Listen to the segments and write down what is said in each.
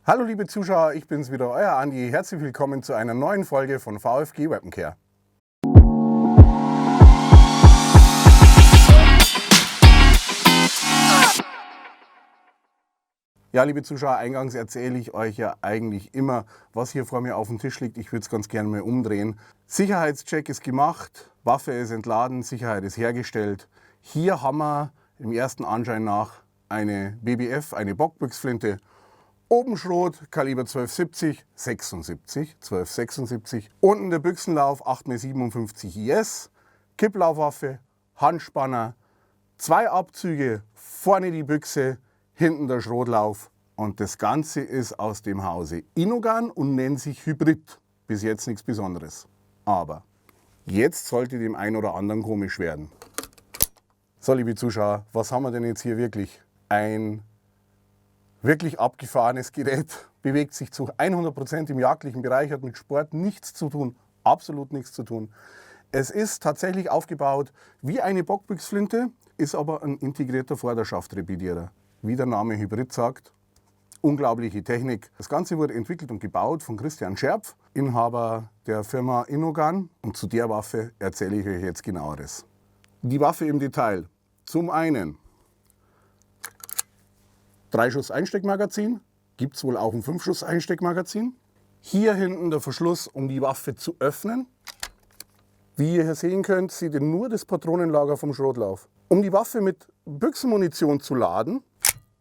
Hallo liebe Zuschauer, ich bin's wieder, euer Andi. Herzlich willkommen zu einer neuen Folge von VfG Weapon Care. Ja, liebe Zuschauer, eingangs erzähle ich euch ja eigentlich immer, was hier vor mir auf dem Tisch liegt. Ich würde es ganz gerne mal umdrehen. Sicherheitscheck ist gemacht, Waffe ist entladen, Sicherheit ist hergestellt. Hier haben wir im ersten Anschein nach eine BBF, eine Bockbüchsflinte. Oben Schrot, Kaliber 1276, unten der Büchsenlauf 8x57 IS, Kipplaufwaffe, Handspanner, 2 Abzüge, vorne die Büchse, hinten der Schrotlauf und das Ganze ist aus dem Hause Inogan und nennt sich Hybrid. Bis jetzt nichts Besonderes. Aber jetzt sollte dem einen oder anderen komisch werden. So, liebe Zuschauer, was haben wir denn jetzt hier wirklich? Ein wirklich abgefahrenes Gerät, bewegt sich zu 100% im jagdlichen Bereich, hat mit Sport nichts zu tun, absolut nichts zu tun. Es ist tatsächlich aufgebaut wie eine Bockbüchsflinte, ist aber ein integrierter Vorderschaft-Repetierer. Wie der Name Hybrid sagt, unglaubliche Technik. Das Ganze wurde entwickelt und gebaut von Christian Scherpf, Inhaber der Firma Inogan. Und zu der Waffe erzähle ich euch jetzt Genaueres. Die Waffe im Detail. Zum einen 3-Schuss-Einsteckmagazin, gibt es wohl auch ein 5-Schuss-Einsteckmagazin. Hier hinten der Verschluss, um die Waffe zu öffnen. Wie ihr hier sehen könnt, seht ihr nur das Patronenlager vom Schrotlauf. Um die Waffe mit Büchsenmunition zu laden,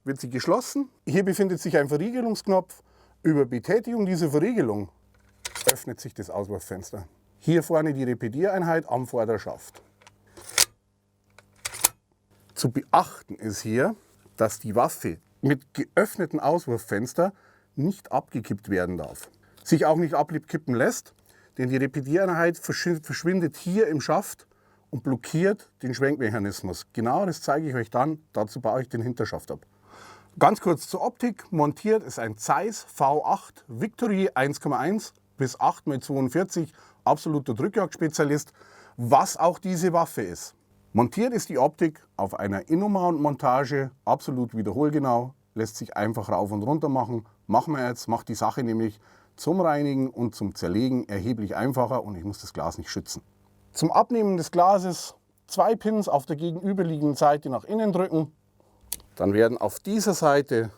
wird sie geschlossen. Hier befindet sich ein Verriegelungsknopf. Über Betätigung dieser Verriegelung öffnet sich das Auswurffenster. Hier vorne die Repetiereinheit am Vorderschaft. Zu beachten ist hier, dass die Waffe mit geöffnetem Auswurffenster nicht abgekippt werden darf. Sich auch nicht abkippen lässt, denn die Repetiereinheit verschwindet hier im Schaft und blockiert den Schwenkmechanismus. Genau das zeige ich euch dann, dazu baue ich den Hinterschaft ab. Ganz kurz zur Optik, montiert ist ein Zeiss V8 Victory 1,1 bis 8x42, absoluter Drückjagdspezialist, was auch diese Waffe ist. Montiert ist die Optik auf einer Inno-Mount-Montage, absolut wiederholgenau, lässt sich einfach rauf und runter machen. Machen wir jetzt, macht die Sache nämlich zum Reinigen und zum Zerlegen erheblich einfacher und ich muss das Glas nicht schützen. Zum Abnehmen des Glases 2 Pins auf der gegenüberliegenden Seite nach innen drücken. Dann werden auf dieser Seite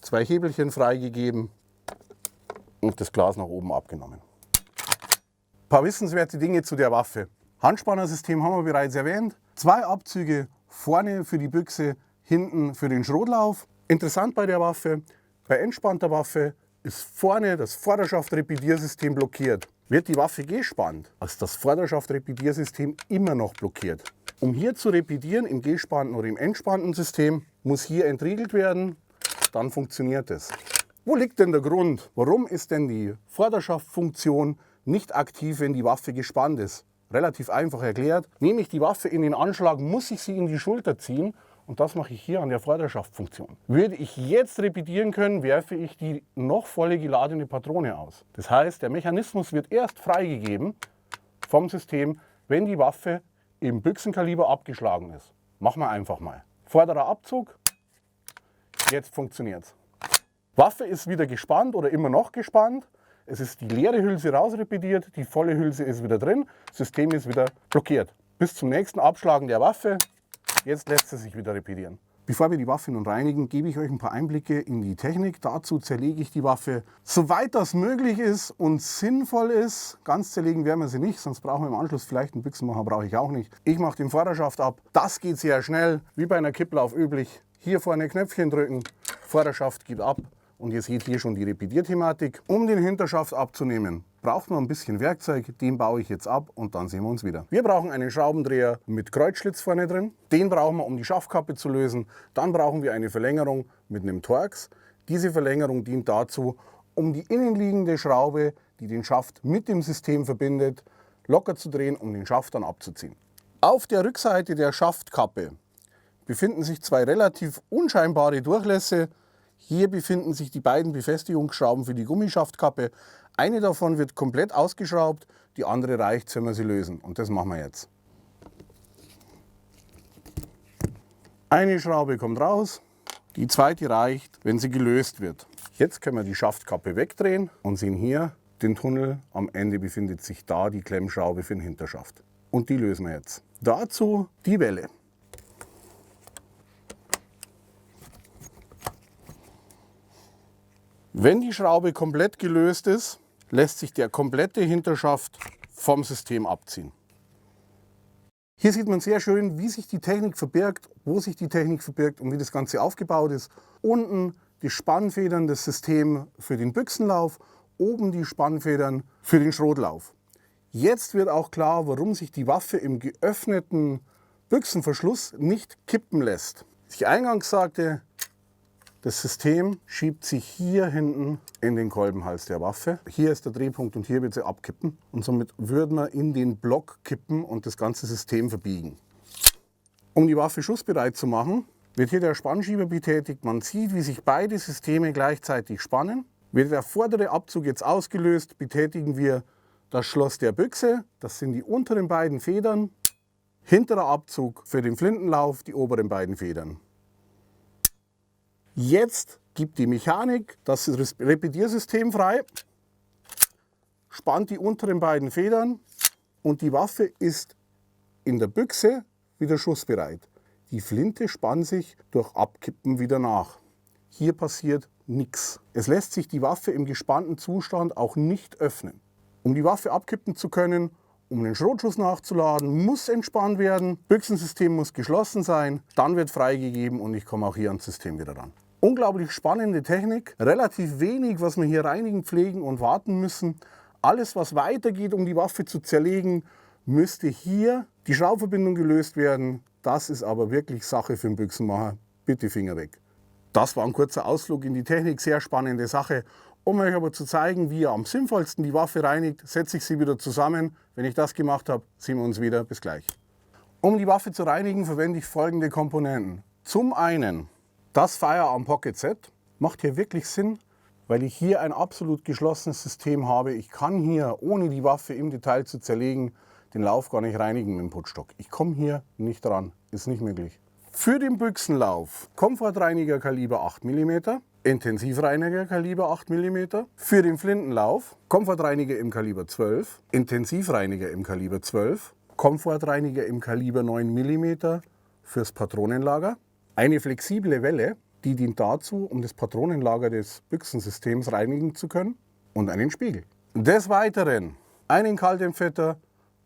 2 Hebelchen freigegeben und das Glas nach oben abgenommen. Ein paar wissenswerte Dinge zu der Waffe. Handspannersystem haben wir bereits erwähnt. 2 Abzüge, vorne für die Büchse, hinten für den Schrotlauf. Interessant bei der Waffe, bei entspannter Waffe ist vorne das Vorderschaft-Repetiersystem blockiert. Wird die Waffe gespannt, ist das Vorderschaft-Repetiersystem immer noch blockiert. Um hier zu repetieren im gespannten oder im entspannten System, muss hier entriegelt werden, dann funktioniert es. Wo liegt denn der Grund? Warum ist denn die Vorderschaftfunktion nicht aktiv, wenn die Waffe gespannt ist? Relativ einfach erklärt. Nehme ich die Waffe in den Anschlag, muss ich sie in die Schulter ziehen und das mache ich hier an der Vorderschaftfunktion. Würde ich jetzt repetieren können, werfe ich die noch volle geladene Patrone aus. Das heißt, der Mechanismus wird erst freigegeben vom System, wenn die Waffe im Büchsenkaliber abgeschlagen ist. Machen wir einfach mal. Vorderer Abzug, jetzt funktioniert es. Waffe ist wieder gespannt oder immer noch gespannt. Es ist die leere Hülse rausrepetiert, die volle Hülse ist wieder drin, das System ist wieder blockiert. Bis zum nächsten Abschlagen der Waffe, jetzt lässt es sich wieder repetieren. Bevor wir die Waffe nun reinigen, gebe ich euch ein paar Einblicke in die Technik. Dazu zerlege ich die Waffe, soweit das möglich ist und sinnvoll ist. Ganz zerlegen werden wir sie nicht, sonst brauchen wir im Anschluss vielleicht einen Büchsenmacher, brauche ich auch nicht. Ich mache den Vorderschaft ab. Das geht sehr schnell, wie bei einer Kipplauf üblich. Hier vorne Knöpfchen drücken, Vorderschaft geht ab. Und ihr seht hier schon die Repetierthematik. Um den Hinterschaft abzunehmen, braucht man ein bisschen Werkzeug. Den baue ich jetzt ab und dann sehen wir uns wieder. Wir brauchen einen Schraubendreher mit Kreuzschlitz vorne drin. Den brauchen wir, um die Schaftkappe zu lösen. Dann brauchen wir eine Verlängerung mit einem Torx. Diese Verlängerung dient dazu, um die innenliegende Schraube, die den Schaft mit dem System verbindet, locker zu drehen, um den Schaft dann abzuziehen. Auf der Rückseite der Schaftkappe befinden sich 2 relativ unscheinbare Durchlässe. Hier befinden sich die beiden Befestigungsschrauben für die Gummischaftkappe. Eine davon wird komplett ausgeschraubt, die andere reicht, wenn wir sie lösen. Und das machen wir jetzt. Eine Schraube kommt raus, die zweite reicht, wenn sie gelöst wird. Jetzt können wir die Schaftkappe wegdrehen und sehen hier den Tunnel. Am Ende befindet sich da die Klemmschraube für den Hinterschaft. Und die lösen wir jetzt. Dazu die Welle. Wenn die Schraube komplett gelöst ist, lässt sich der komplette Hinterschaft vom System abziehen. Hier sieht man sehr schön, wie sich die Technik verbirgt, wo sich die Technik verbirgt und wie das Ganze aufgebaut ist. Unten die Spannfedern des Systems für den Büchsenlauf, oben die Spannfedern für den Schrotlauf. Jetzt wird auch klar, warum sich die Waffe im geöffneten Büchsenverschluss nicht kippen lässt. Wie ich eingangs sagte, das System schiebt sich hier hinten in den Kolbenhals der Waffe. Hier ist der Drehpunkt und hier wird sie abkippen. Und somit würden wir in den Block kippen und das ganze System verbiegen. Um die Waffe schussbereit zu machen, wird hier der Spannschieber betätigt. Man sieht, wie sich beide Systeme gleichzeitig spannen. Wird der vordere Abzug jetzt ausgelöst, betätigen wir das Schloss der Büchse. Das sind die unteren beiden Federn. Hinterer Abzug für den Flintenlauf, die oberen beiden Federn. Jetzt gibt die Mechanik das Repetiersystem frei, spannt die unteren beiden Federn und die Waffe ist in der Büchse wieder schussbereit. Die Flinte spannt sich durch Abkippen wieder nach. Hier passiert nichts. Es lässt sich die Waffe im gespannten Zustand auch nicht öffnen. Um die Waffe abkippen zu können, um den Schrotschuss nachzuladen, muss entspannt werden, Büchsensystem muss geschlossen sein, dann wird freigegeben und ich komme auch hier ans System wieder ran. Unglaublich spannende Technik, relativ wenig, was wir hier reinigen, pflegen und warten müssen. Alles, was weitergeht, um die Waffe zu zerlegen, müsste hier die Schraubverbindung gelöst werden. Das ist aber wirklich Sache für den Büchsenmacher. Bitte Finger weg. Das war ein kurzer Ausflug in die Technik, sehr spannende Sache. Um euch aber zu zeigen, wie ihr am sinnvollsten die Waffe reinigt, setze ich sie wieder zusammen. Wenn ich das gemacht habe, sehen wir uns wieder. Bis gleich. Um die Waffe zu reinigen, verwende ich folgende Komponenten. Zum einen das Firearm Pocket Set. Macht hier wirklich Sinn, weil ich hier ein absolut geschlossenes System habe. Ich kann hier, ohne die Waffe im Detail zu zerlegen, den Lauf gar nicht reinigen mit dem Putzstock. Ich komme hier nicht dran, ist nicht möglich. Für den Büchsenlauf Komfortreiniger Kaliber 8 mm, Intensivreiniger Kaliber 8 mm. Für den Flintenlauf Komfortreiniger im Kaliber 12, Intensivreiniger im Kaliber 12, Komfortreiniger im Kaliber 9 mm fürs Patronenlager. Eine flexible Welle, die dient dazu, um das Patronenlager des Büchsensystems reinigen zu können, und einen Spiegel. Des Weiteren einen Kaltempfetter,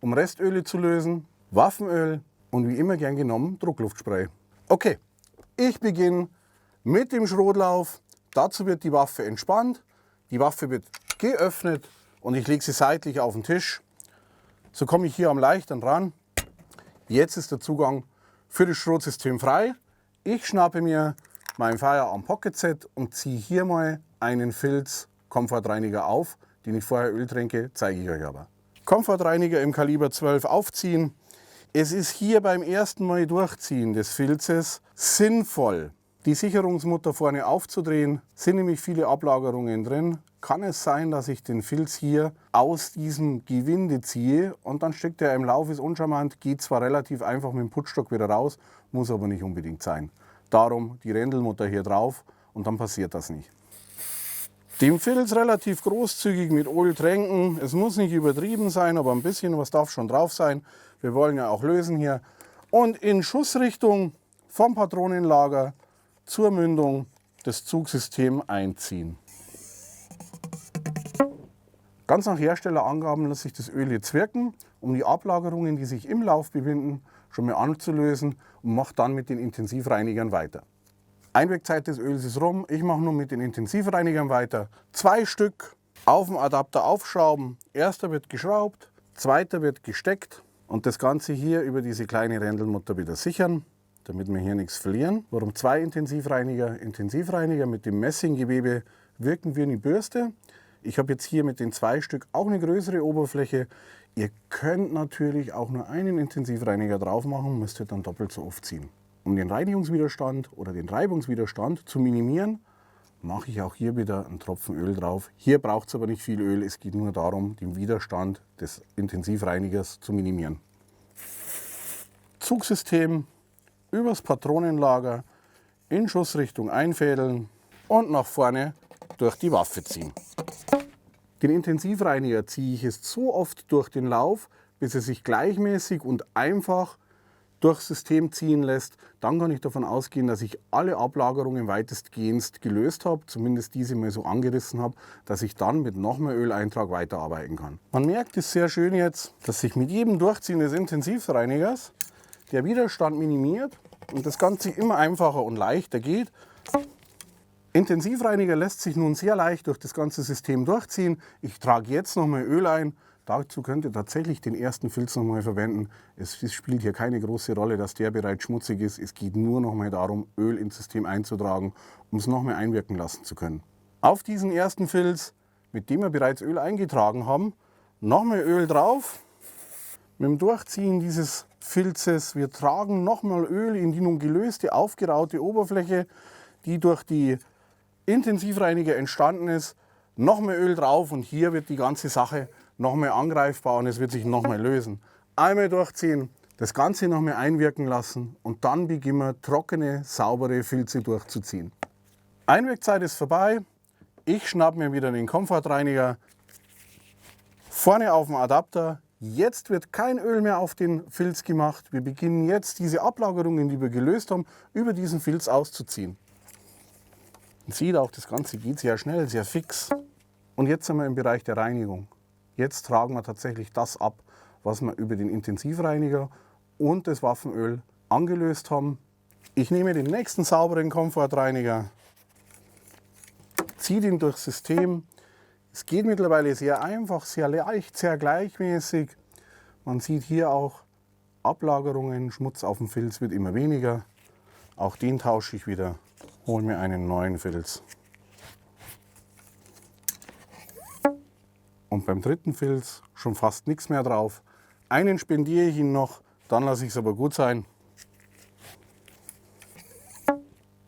um Restöle zu lösen, Waffenöl und wie immer gern genommen Druckluftspray. Okay, ich beginne mit dem Schrotlauf. Dazu wird die Waffe entspannt, die Waffe wird geöffnet und ich lege sie seitlich auf den Tisch. So komme ich hier am leichteren ran. Jetzt ist der Zugang für das Schrotsystem frei. Ich schnappe mir mein Firearm Pocket Set und ziehe hier mal einen Filz Komfortreiniger auf, den ich vorher Öl tränke, zeige ich euch aber. Komfortreiniger im Kaliber 12 aufziehen. Es ist hier beim ersten Mal Durchziehen des Filzes sinnvoll, die Sicherungsmutter vorne aufzudrehen. Sind nämlich viele Ablagerungen drin. Kann es sein, dass ich den Filz hier aus diesem Gewinde ziehe und dann steckt er im Lauf, ist uncharmant, geht zwar relativ einfach mit dem Putzstock wieder raus, muss aber nicht unbedingt sein. Darum die Rändelmutter hier drauf und dann passiert das nicht. Den Filz relativ großzügig mit Öl tränken. Es muss nicht übertrieben sein, aber ein bisschen was darf schon drauf sein. Wir wollen ja auch lösen hier. Und in Schussrichtung vom Patronenlager zur Mündung das Zugsystem einziehen. Ganz nach Herstellerangaben lasse ich das Öl jetzt wirken, um die Ablagerungen, die sich im Lauf befinden, schon mal anzulösen und mache dann mit den Intensivreinigern weiter. Einwirkzeit des Öls ist rum, ich mache nun mit den Intensivreinigern weiter. 2 Stück auf dem Adapter aufschrauben. Erster wird geschraubt, zweiter wird gesteckt und das Ganze hier über diese kleine Rändelmutter wieder sichern, damit wir hier nichts verlieren. Warum 2 Intensivreiniger? Intensivreiniger mit dem Messinggewebe wirken wie eine Bürste. Ich habe jetzt hier mit den 2 Stück auch eine größere Oberfläche. Ihr könnt natürlich auch nur einen Intensivreiniger drauf machen, müsst ihr dann doppelt so oft ziehen. Um den Reinigungswiderstand oder den Reibungswiderstand zu minimieren, mache ich auch hier wieder einen Tropfen Öl drauf. Hier braucht es aber nicht viel Öl, es geht nur darum, den Widerstand des Intensivreinigers zu minimieren. Zugsystem übers Patronenlager in Schussrichtung einfädeln und nach vorne durch die Waffe ziehen. Den Intensivreiniger ziehe ich jetzt so oft durch den Lauf, bis er sich gleichmäßig und einfach durchs System ziehen lässt. Dann kann ich davon ausgehen, dass ich alle Ablagerungen weitestgehend gelöst habe, zumindest diese mal so angerissen habe, dass ich dann mit noch mehr Öleintrag weiterarbeiten kann. Man merkt es sehr schön jetzt, dass sich mit jedem Durchziehen des Intensivreinigers der Widerstand minimiert und das Ganze immer einfacher und leichter geht. Intensivreiniger lässt sich nun sehr leicht durch das ganze System durchziehen. Ich trage jetzt noch mal Öl ein. Dazu könnt ihr tatsächlich den ersten Filz noch mal verwenden. Es spielt hier keine große Rolle, dass der bereits schmutzig ist. Es geht nur noch mal darum, Öl ins System einzutragen, um es noch mal einwirken lassen zu können. Auf diesen ersten Filz, mit dem wir bereits Öl eingetragen haben, noch mal Öl drauf. Mit dem Durchziehen dieses Filzes, wir tragen noch mal Öl in die nun gelöste, aufgeraute Oberfläche, die durch die Intensivreiniger entstanden ist, noch mehr Öl drauf und hier wird die ganze Sache noch mehr angreifbar und es wird sich noch mehr lösen. Einmal durchziehen, das Ganze noch mehr einwirken lassen und dann beginnen wir trockene, saubere Filze durchzuziehen. Einwirkzeit ist vorbei. Ich schnappe mir wieder den Komfortreiniger vorne auf dem Adapter. Jetzt wird kein Öl mehr auf den Filz gemacht. Wir beginnen jetzt diese Ablagerungen, die wir gelöst haben, über diesen Filz auszuziehen. Man sieht auch, das Ganze geht sehr schnell, sehr fix. Und jetzt sind wir im Bereich der Reinigung. Jetzt tragen wir tatsächlich das ab, was wir über den Intensivreiniger und das Waffenöl angelöst haben. Ich nehme den nächsten sauberen Komfortreiniger, ziehe den durchs System. Es geht mittlerweile sehr einfach, sehr leicht, sehr gleichmäßig. Man sieht hier auch Ablagerungen, Schmutz auf dem Filz wird immer weniger. Auch den tausche ich wieder. Hol mir einen neuen Filz. Und beim dritten Filz schon fast nichts mehr drauf. Einen spendiere ich ihn noch, dann lasse ich es aber gut sein.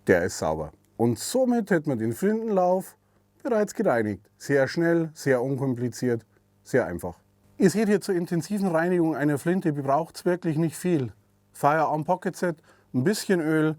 Der ist sauber. Und somit hätten wir den Flintenlauf bereits gereinigt. Sehr schnell, sehr unkompliziert, sehr einfach. Ihr seht hier zur intensiven Reinigung einer Flinte braucht es wirklich nicht viel. Firearm Pocket Set, ein bisschen Öl,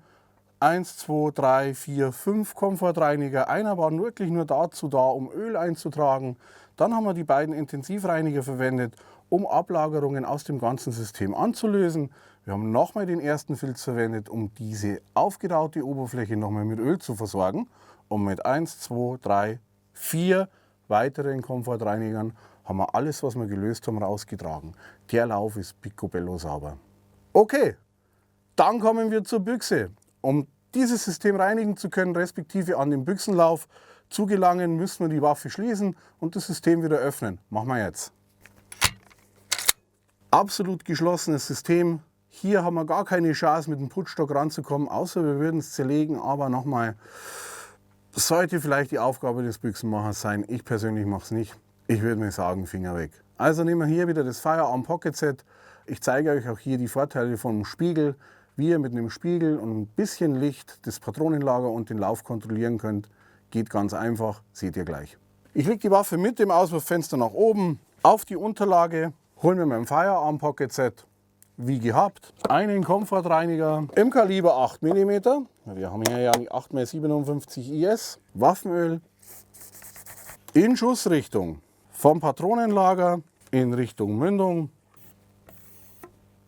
1, 2, 3, 4, 5 Komfortreiniger. Einer war wirklich nur dazu da, um Öl einzutragen. Dann haben wir die beiden Intensivreiniger verwendet, um Ablagerungen aus dem ganzen System anzulösen. Wir haben nochmal den ersten Filz verwendet, um diese aufgeraute Oberfläche nochmal mit Öl zu versorgen. Und mit 1, 2, 3, 4 weiteren Komfortreinigern haben wir alles, was wir gelöst haben, rausgetragen. Der Lauf ist picobello sauber. Okay, dann kommen wir zur Büchse. Um dieses System reinigen zu können, respektive an den Büchsenlauf zu gelangen, müssen wir die Waffe schließen und das System wieder öffnen. Machen wir jetzt. Absolut geschlossenes System. Hier haben wir gar keine Chance, mit dem Putzstock ranzukommen, außer wir würden es zerlegen. Aber nochmal, das sollte vielleicht die Aufgabe des Büchsenmachers sein. Ich persönlich mache es nicht. Ich würde mir sagen, Finger weg. Also nehmen wir hier wieder das Firearm Pocket Set. Ich zeige euch auch hier die Vorteile vom Spiegel, wie ihr mit einem Spiegel und ein bisschen Licht das Patronenlager und den Lauf kontrollieren könnt. Geht ganz einfach, seht ihr gleich. Ich lege die Waffe mit dem Auswurffenster nach oben auf die Unterlage, hole mir mein Firearm Pocket Set, wie gehabt, einen Komfortreiniger im Kaliber 8 mm. Wir haben hier ja die 8x57 IS, Waffenöl in Schussrichtung vom Patronenlager in Richtung Mündung,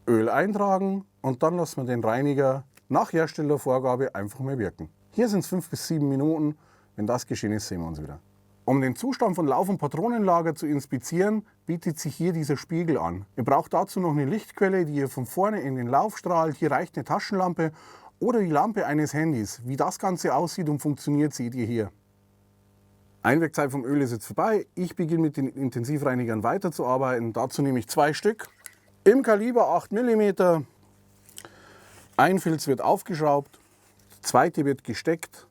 Öl eintragen und dann lassen wir den Reiniger nach Herstellervorgabe einfach mal wirken. Hier sind es 5 bis 7 Minuten. Wenn das geschehen ist, sehen wir uns wieder. Um den Zustand von Lauf- und Patronenlager zu inspizieren, bietet sich hier dieser Spiegel an. Ihr braucht dazu noch eine Lichtquelle, die ihr von vorne in den Lauf strahlt. Hier reicht eine Taschenlampe oder die Lampe eines Handys. Wie das Ganze aussieht und funktioniert, seht ihr hier. Einwirkzeit vom Öl ist jetzt vorbei. Ich beginne mit den Intensivreinigern weiterzuarbeiten. Dazu nehme ich 2 Stück im Kaliber 8 mm. Ein Filz wird aufgeschraubt, der zweite wird gesteckt.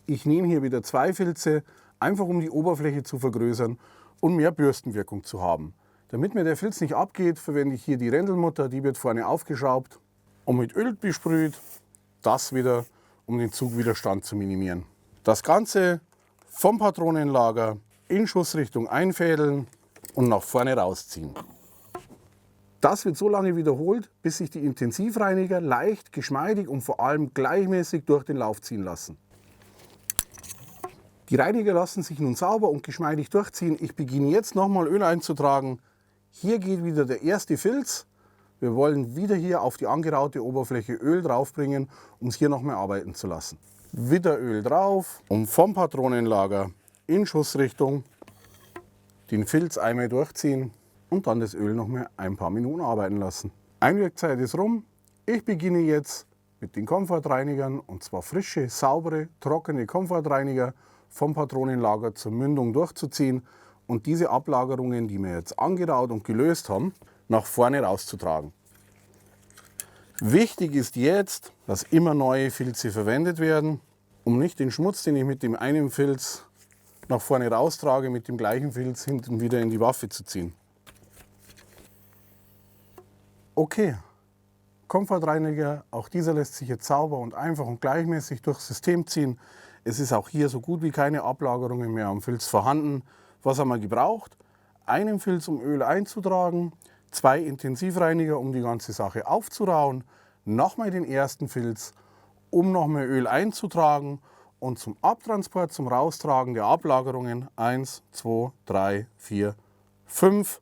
Ich nehme hier wieder 2 Filze, einfach um die Oberfläche zu vergrößern und mehr Bürstenwirkung zu haben. Damit mir der Filz nicht abgeht, verwende ich hier die Rändelmutter, die wird vorne aufgeschraubt und mit Öl besprüht. Das wieder, um den Zugwiderstand zu minimieren. Das Ganze vom Patronenlager in Schussrichtung einfädeln und nach vorne rausziehen. Das wird so lange wiederholt, bis sich die Intensivreiniger leicht, geschmeidig und vor allem gleichmäßig durch den Lauf ziehen lassen. Die Reiniger lassen sich nun sauber und geschmeidig durchziehen. Ich beginne jetzt nochmal Öl einzutragen. Hier geht wieder der erste Filz. Wir wollen wieder hier auf die angeraute Oberfläche Öl draufbringen, um es hier nochmal arbeiten zu lassen. Wieder Öl drauf und vom Patronenlager in Schussrichtung den Filz einmal durchziehen und dann das Öl nochmal ein paar Minuten arbeiten lassen. Einwirkzeit ist rum. Ich beginne jetzt mit den Komfortreinigern, und zwar frische, saubere, trockene Komfortreiniger vom Patronenlager zur Mündung durchzuziehen und diese Ablagerungen, die wir jetzt angeraut und gelöst haben, nach vorne rauszutragen. Wichtig ist jetzt, dass immer neue Filze verwendet werden, um nicht den Schmutz, den ich mit dem einen Filz nach vorne raustrage, mit dem gleichen Filz hinten wieder in die Waffe zu ziehen. Okay, Komfortreiniger, auch dieser lässt sich jetzt sauber und einfach und gleichmäßig durchs System ziehen. Es ist auch hier so gut wie keine Ablagerungen mehr am Filz vorhanden. Was haben wir gebraucht? Einen Filz, um Öl einzutragen, 2 Intensivreiniger, um die ganze Sache aufzurauen, nochmal den ersten Filz, um nochmal Öl einzutragen und zum Abtransport, zum Raustragen der Ablagerungen 1, 2, 3, 4, 5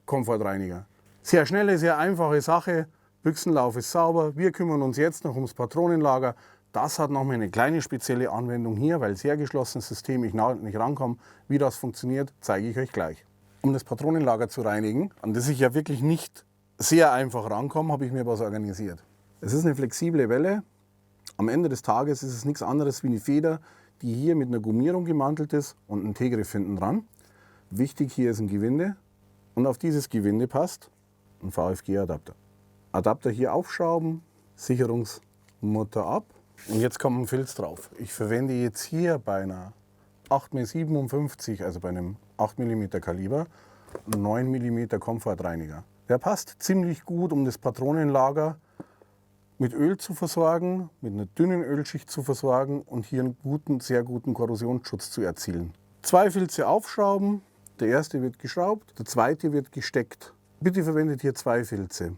Komfortreiniger. Sehr schnelle, sehr einfache Sache. Büchsenlauf ist sauber. Wir kümmern uns jetzt noch ums Patronenlager. Das hat nochmal eine kleine spezielle Anwendung hier, weil sehr geschlossenes System, ich nicht rankomme. Wie das funktioniert, zeige ich euch gleich. Um das Patronenlager zu reinigen, an das ich ja wirklich nicht sehr einfach rankomme, habe ich mir was organisiert. Es ist eine flexible Welle. Am Ende des Tages ist es nichts anderes wie eine Feder, die hier mit einer Gummierung gemantelt ist und ein T-Griff hinten dran. Wichtig hier ist ein Gewinde und auf dieses Gewinde passt ein VFG-Adapter. Adapter hier aufschrauben, Sicherungsmutter ab. Und jetzt kommt ein Filz drauf. Ich verwende jetzt hier bei einer 8x57, also bei einem 8 mm Kaliber, einen 9 mm Komfortreiniger. Der passt ziemlich gut, um das Patronenlager mit Öl zu versorgen, mit einer dünnen Ölschicht zu versorgen und hier einen guten, sehr guten Korrosionsschutz zu erzielen. 2 Filze aufschrauben, der erste wird geschraubt, der zweite wird gesteckt. Bitte verwendet hier 2 Filze.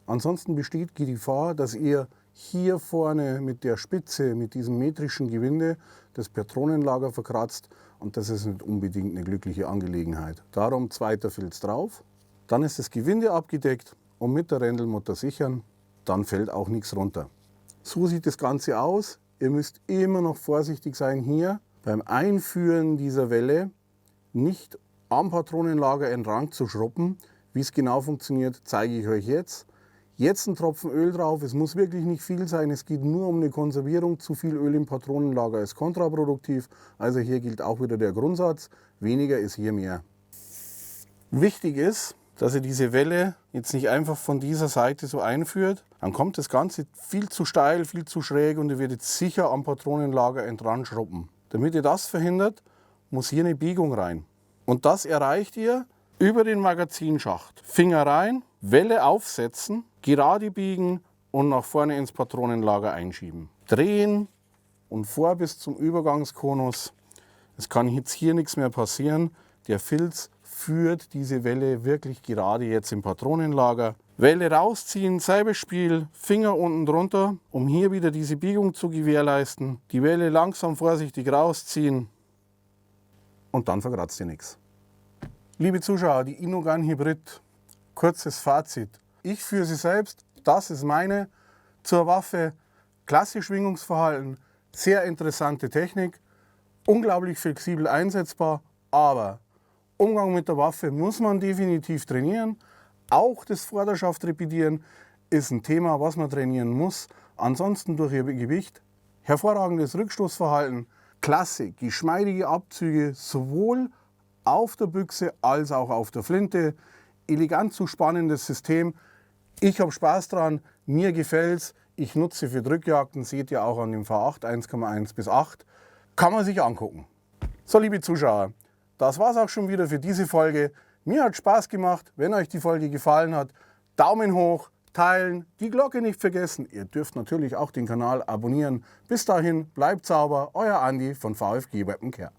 Ansonsten besteht die Gefahr, dass ihr hier vorne mit der Spitze, mit diesem metrischen Gewinde, das Patronenlager verkratzt und das ist nicht unbedingt eine glückliche Angelegenheit. Darum 2. Filz drauf, dann ist das Gewinde abgedeckt und mit der Rändelmutter sichern, dann fällt auch nichts runter. So sieht das Ganze aus. Ihr müsst immer noch vorsichtig sein hier beim Einführen dieser Welle, nicht am Patronenlager entlang zu schruppen. Wie es genau funktioniert, zeige ich euch jetzt. Jetzt ein Tropfen Öl drauf, es muss wirklich nicht viel sein, es geht nur um eine Konservierung. Zu viel Öl im Patronenlager ist kontraproduktiv, also hier gilt auch wieder der Grundsatz, weniger ist hier mehr. Wichtig ist, dass ihr diese Welle jetzt nicht einfach von dieser Seite so einführt, dann kommt das Ganze viel zu steil, viel zu schräg und ihr werdet sicher am Patronenlager entlang schruppen. Damit ihr das verhindert, muss hier eine Biegung rein. Und das erreicht ihr über den Magazinschacht. Finger rein, Welle aufsetzen, gerade biegen und nach vorne ins Patronenlager einschieben. Drehen und vor bis zum Übergangskonus. Es kann jetzt hier nichts mehr passieren. Der Filz führt diese Welle wirklich gerade jetzt im Patronenlager. Welle rausziehen, selbes Spiel, Finger unten drunter, um hier wieder diese Biegung zu gewährleisten. Die Welle langsam vorsichtig rausziehen und dann verkratzt ihr nichts. Liebe Zuschauer, die Inogun Hybrid, kurzes Fazit. Ich führe sie selbst, das ist meine, zur Waffe, klasse Schwingungsverhalten, sehr interessante Technik, unglaublich flexibel einsetzbar, aber Umgang mit der Waffe muss man definitiv trainieren. Auch das Vorderschaft repetieren ist ein Thema, was man trainieren muss. Ansonsten durch ihr Gewicht, hervorragendes Rückstoßverhalten, klasse, geschmeidige Abzüge, sowohl auf der Büchse als auch auf der Flinte. Elegant zu spannendes System. Ich habe Spaß dran, mir gefällt's. Ich nutze für Drückjagden, seht ihr auch an dem V8 1,1 bis 8. Kann man sich angucken. So, liebe Zuschauer, das war's auch schon wieder für diese Folge. Mir hat Spaß gemacht. Wenn euch die Folge gefallen hat, Daumen hoch, teilen, die Glocke nicht vergessen. Ihr dürft natürlich auch den Kanal abonnieren. Bis dahin, bleibt sauber, euer Andi von VfG Weapon Care.